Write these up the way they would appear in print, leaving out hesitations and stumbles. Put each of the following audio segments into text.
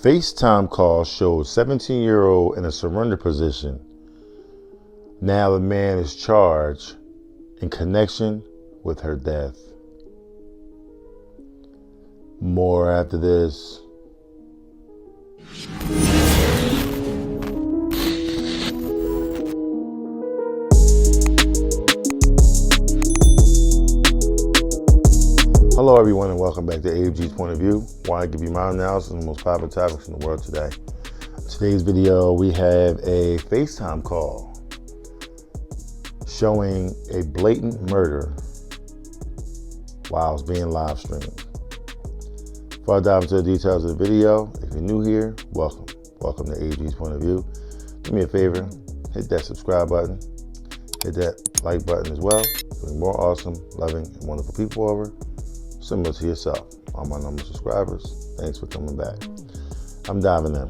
FaceTime call showed 17-year-old in a surrender position. Now the man is charged in connection with her death. More after this. Hello everyone and welcome back to AFG's Point of View, where I give you my analysis of the most popular topics in the world today. In today's video, we have a FaceTime call showing a blatant murder while it's being live streamed. Before I dive into the details of the video, if you're new here, welcome. Welcome to AFG's Point of View. Do me a favor, hit that subscribe button, hit that like button as well. Bring more awesome, loving, and wonderful people over, similar to yourself. All my number of subscribers, thanks for coming back. I'm diving in.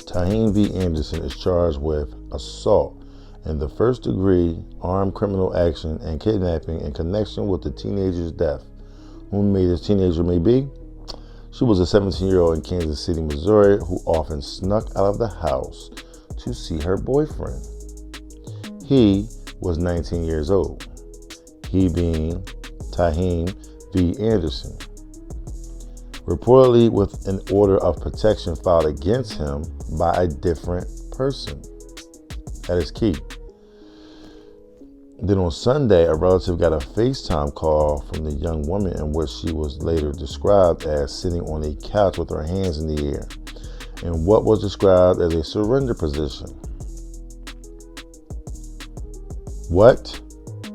Tyheem V Anderson is charged with assault in the first degree armed criminal action and kidnapping in connection with the teenager's death. Who may this teenager may be? She was a 17-year-old in Kansas City, Missouri, who often snuck out of the house to see her boyfriend. He was 19 years old. He being Tyheem V. Anderson, reportedly with an order of protection filed against him by a different person. That is key. Then on Sunday, a relative got a FaceTime call from the young woman in which she was later described as sitting on a couch with her hands in the air in what was described as a surrender position. What?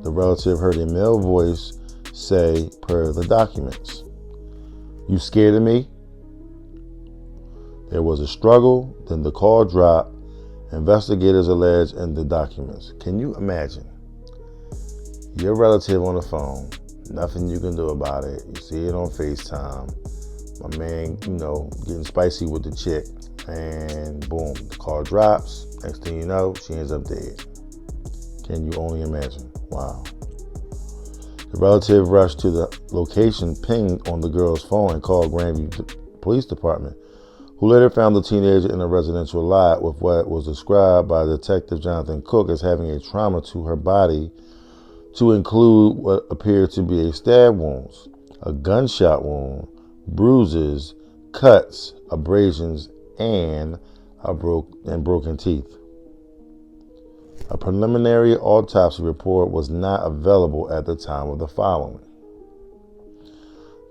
The relative heard a male voice say per the documents. You scared of me? There was a struggle, then the call dropped. Investigators allege in the documents. Can you imagine? Your relative on the phone, nothing you can do about it. You see it on FaceTime. My man, getting spicy with the chick, and boom, the call drops. Next thing you know, she ends up dead. Can you only imagine? Wow. The relative rushed to the location pinged on the girl's phone and called Grandview Police Department, who later found the teenager in a residential lot with what was described by Detective Jonathan Cook as having a trauma to her body, to include what appeared to be a stab wounds, a gunshot wound, bruises, cuts, abrasions, and broken teeth. A preliminary autopsy report was not available at the time of the filing.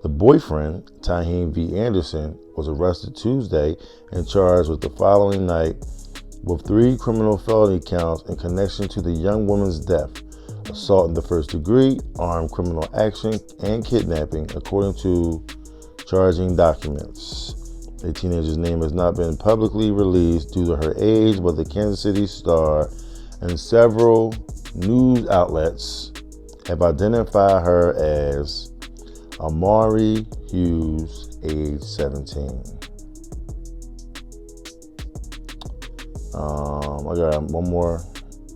The boyfriend, Tyheem V. Anderson, was arrested Tuesday and charged with the following night with 3 criminal felony counts in connection to the young woman's death, assault in the first degree, armed criminal action, and kidnapping, according to charging documents. A teenager's name has not been publicly released due to her age, but the Kansas City Star and several news outlets have identified her as Amari Hughes, age 17. I got one more,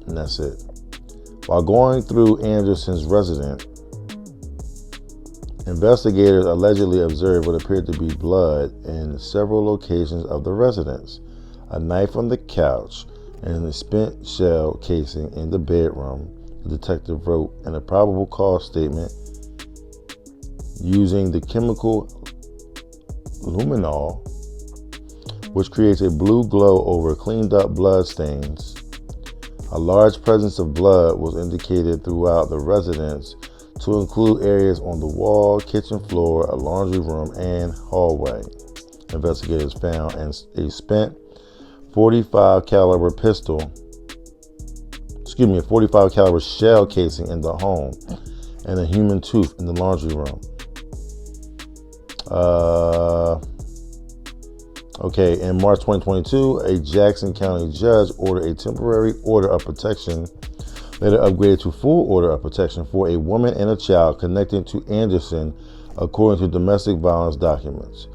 and that's it. While going through Anderson's residence, investigators allegedly observed what appeared to be blood in several locations of the residence, a knife on the couch, and a spent shell casing in the bedroom, the detective wrote in a probable cause statement. Using the chemical luminol, which creates a blue glow over cleaned up blood stains. A large presence of blood was indicated throughout the residence, to include areas on the wall, kitchen floor, a laundry room, and hallway. Investigators found a spent 45 caliber shell casing in the home and a human tooth in the laundry room. In March 2022, a Jackson County judge ordered a temporary order of protection, later upgraded to full order of protection for a woman and a child connected to Anderson, according to domestic violence documents.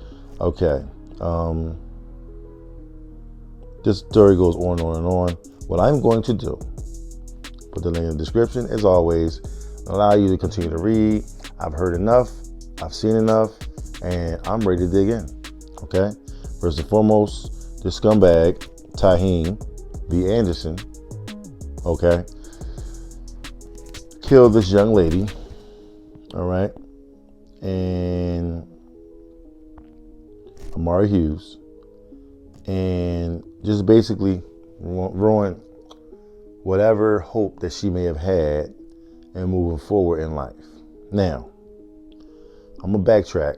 This story goes on and on. What I'm going to do, put the link in the description, as always, allow you to continue to read. I've heard enough, I've seen enough, and I'm ready to dig in, okay? First and foremost, this scumbag, Tyheem V Anderson, okay, killed this young lady, all right, and Amari Hughes, and just basically ruined whatever hope that she may have had and moving forward in life. Now, I'm going to backtrack,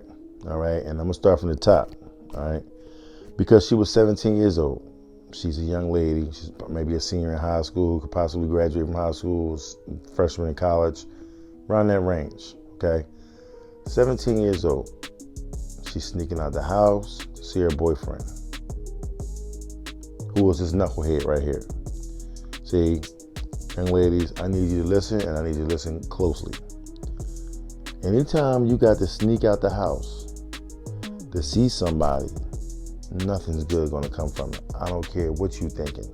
all right, and I'm going to start from the top, all right, because she was 17 years old. She's a young lady. She's maybe a senior in high school, could possibly graduate from high school, freshman in college, around that range, okay? 17 years old. She's sneaking out the house to see her boyfriend, who was this knucklehead right here. See, young ladies, I need you to listen, and I need you to listen closely. Anytime you got to sneak out the house to see somebody, nothing's good going to come from it. I don't care what you're thinking.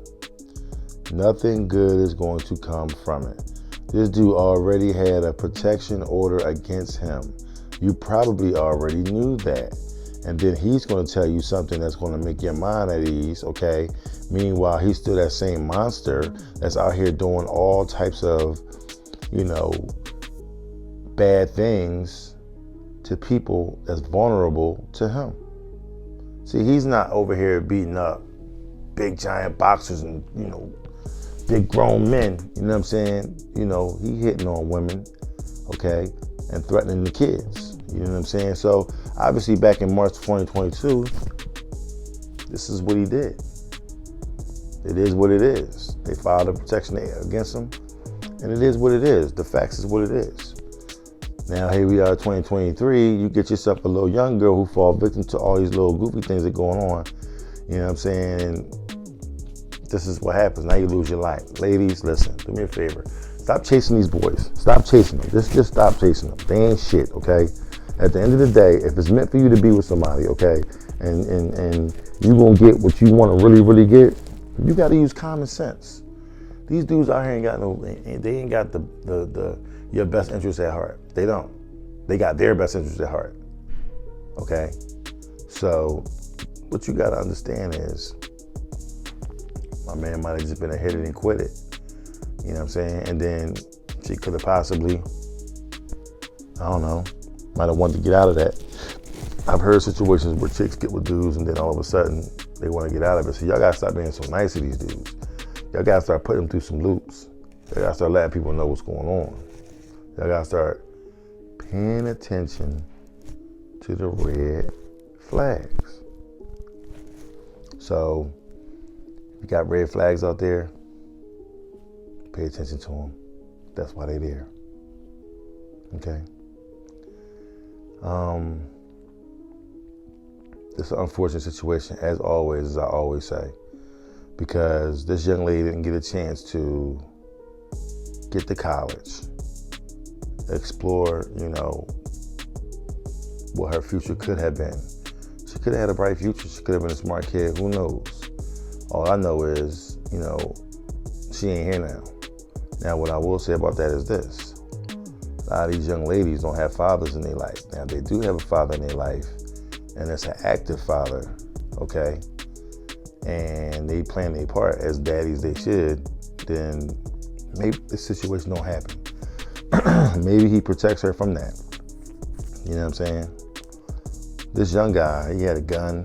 Nothing good is going to come from it. This dude already had a protection order against him. You probably already knew that. And then he's going to tell you something that's going to make your mind at ease, okay? Meanwhile, he's still that same monster that's out here doing all types of, bad things to people that's vulnerable to him. See, he's not over here beating up big giant boxers and, big grown men, you know what I'm saying? He hitting on women, okay, and threatening the kids, you know what I'm saying? So obviously back in March 2022, this is what he did. It is what it is. They filed a protection against him, and it is what it is. The facts is what it is. Now here we are, 2023, you get yourself a little young girl who fall victim to all these little goofy things that are going on, you know what I'm saying? This is what happens. Now you lose your life. Ladies, listen, do me a favor. Stop chasing these boys. Stop chasing them. Just stop chasing them. They ain't shit, okay? At the end of the day, if it's meant for you to be with somebody, okay, and you gonna get what you want to really, really get, you got to use common sense. These dudes out here ain't got your best interest at heart. They don't. They got their best interest at heart. Okay? So what you got to understand is my man might have just been a hit it and quit it. You know what I'm saying? And then she could have possibly, might have wanted to get out of that. I've heard situations where chicks get with dudes and then all of a sudden they want to get out of it. So y'all got to stop being so nice to these dudes. Y'all got to start putting them through some loops. Y'all got to start letting people know what's going on. Y'all got to start paying attention to the red flags. So, you got red flags out there, pay attention to them. That's why they're there. Okay? It's an unfortunate situation, as always, as I always say, because this young lady didn't get a chance to get to college, explore, what her future could have been. She could have had a bright future. She could have been a smart kid. Who knows? All I know is, she ain't here now. Now, what I will say about that is this. A lot of these young ladies don't have fathers in their life. Now, they do have a father in their life, and it's an active father, okay? And they playing their part as daddies they should, then maybe this situation don't happen. Maybe he protects her from that. You know what I'm saying? This young guy, he had a gun.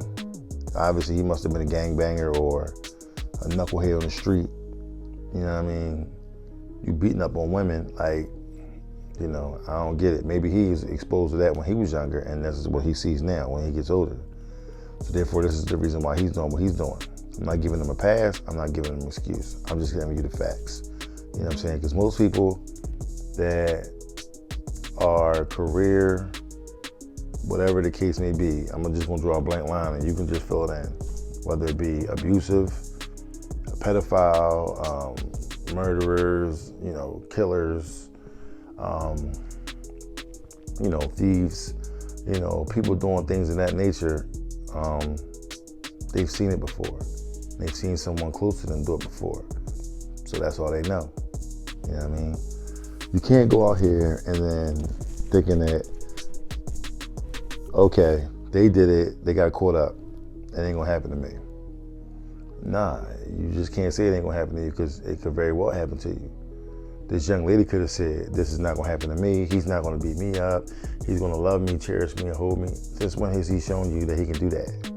Obviously, he must have been a gangbanger or a knucklehead on the street. You know what I mean? You beating up on women, like, I don't get it. Maybe he was exposed to that when he was younger, and this is what he sees now when he gets older. So therefore, this is the reason why he's doing what he's doing. I'm not giving him a pass. I'm not giving him an excuse. I'm just giving you the facts. You know what I'm saying? Because most people that are career, whatever the case may be, I'm just going to draw a blank line and you can just fill it in. Whether it be abusive, a pedophile, murderers, killers, thieves, people doing things of that nature, they've seen it before. They've seen someone close to them do it before. So that's all they know. You know what I mean? You can't go out here and then thinking that, okay, they did it, they got caught up, it ain't gonna happen to me. Nah, you just can't say it ain't gonna happen to you because it could very well happen to you. This young lady could have said, this is not gonna happen to me. He's not gonna beat me up. He's gonna love me, cherish me, and hold me. Since when has he shown you that he can do that?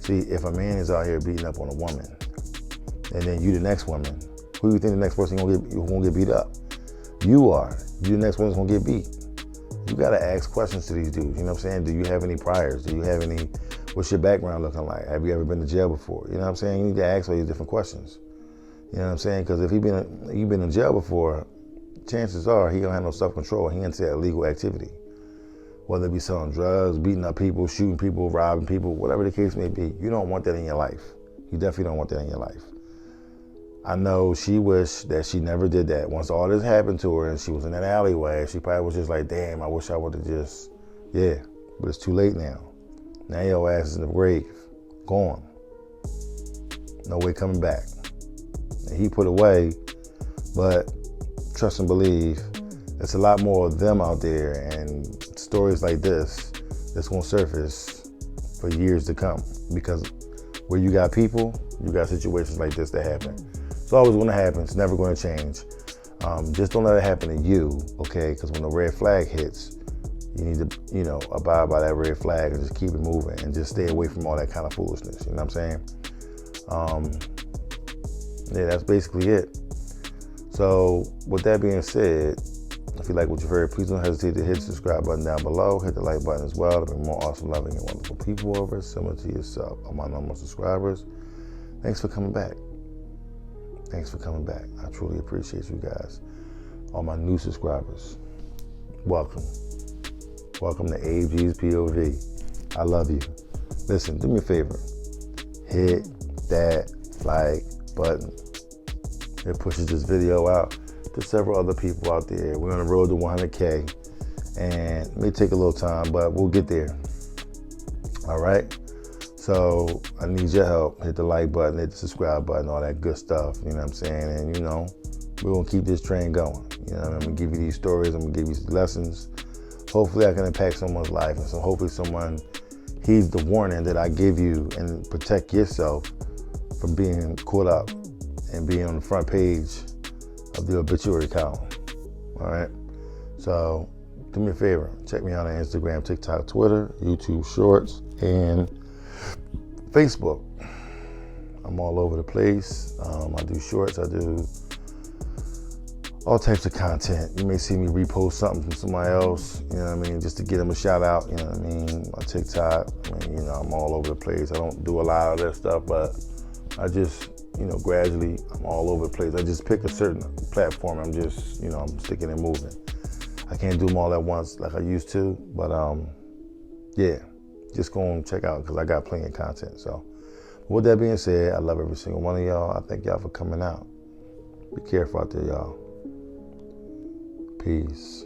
See, if a man is out here beating up on a woman, and then you the next woman, who do you think the next person gonna get beat up? You are. You the next one's gonna get beat. You gotta ask questions to these dudes. You know what I'm saying? Do you have any priors? Do you have any? What's your background looking like? Have you ever been to jail before? You know what I'm saying? You need to ask all these different questions. You know what I'm saying? Because if you've been in jail before, chances are he don't have no self-control. He into that illegal activity. Whether it be selling drugs, beating up people, shooting people, robbing people, whatever the case may be, you don't want that in your life. You definitely don't want that in your life. I know she wished that she never did that. Once all this happened to her and she was in that alleyway, she probably was just like, damn, I wish I would have just, yeah. But it's too late now. Now your ass is in the grave, gone. No way coming back. And he put away, but trust and believe, there's a lot more of them out there, and stories like this that's gonna surface for years to come. Because where you got people, you got situations like this that happen. It's always gonna happen, it's never gonna change. Just don't let it happen to you, okay? Because when the red flag hits, you need to, abide by that red flag and just keep it moving and just stay away from all that kind of foolishness, you know what I'm saying? Yeah, that's basically it. So with that being said, if you like what you heard, please don't hesitate to hit the subscribe button down below. Hit the like button as well to bring more awesome, loving, and wonderful people over, similar to yourself, all my normal subscribers. Thanks for coming back. Thanks for coming back. I truly appreciate you guys. All my new subscribers, welcome. Welcome to AG's POV. I love you. Listen, do me a favor. Hit that like button. It pushes this video out to several other people out there. We're on the road to 100K, and it may take a little time, but we'll get there. All right? So I need your help. Hit the like button, hit the subscribe button, all that good stuff. You know what I'm saying? And, we're going to keep this train going. I'm going to give you these stories. I'm going to give you these lessons. Hopefully I can impact someone's life, and so hopefully someone heeds the warning that I give you and protect yourself from being caught up and being on the front page of the obituary column. All right? So do me a favor. Check me out on Instagram, TikTok, Twitter, YouTube Shorts, and Facebook. I'm all over the place. I do shorts. I do all types of content. You may see me repost something from somebody else, you know what I mean, just to get them a shout out, you know what I mean, on TikTok. I'm all over the place. I don't do a lot of that stuff, but I just, gradually, I'm all over the place. I just pick a certain platform. I'm just, I'm sticking and moving. I can't do them all at once like I used to, but yeah, just go and check out because I got plenty of content. So with that being said, I love every single one of y'all. I thank y'all for coming out. Be careful out there, y'all. Peace.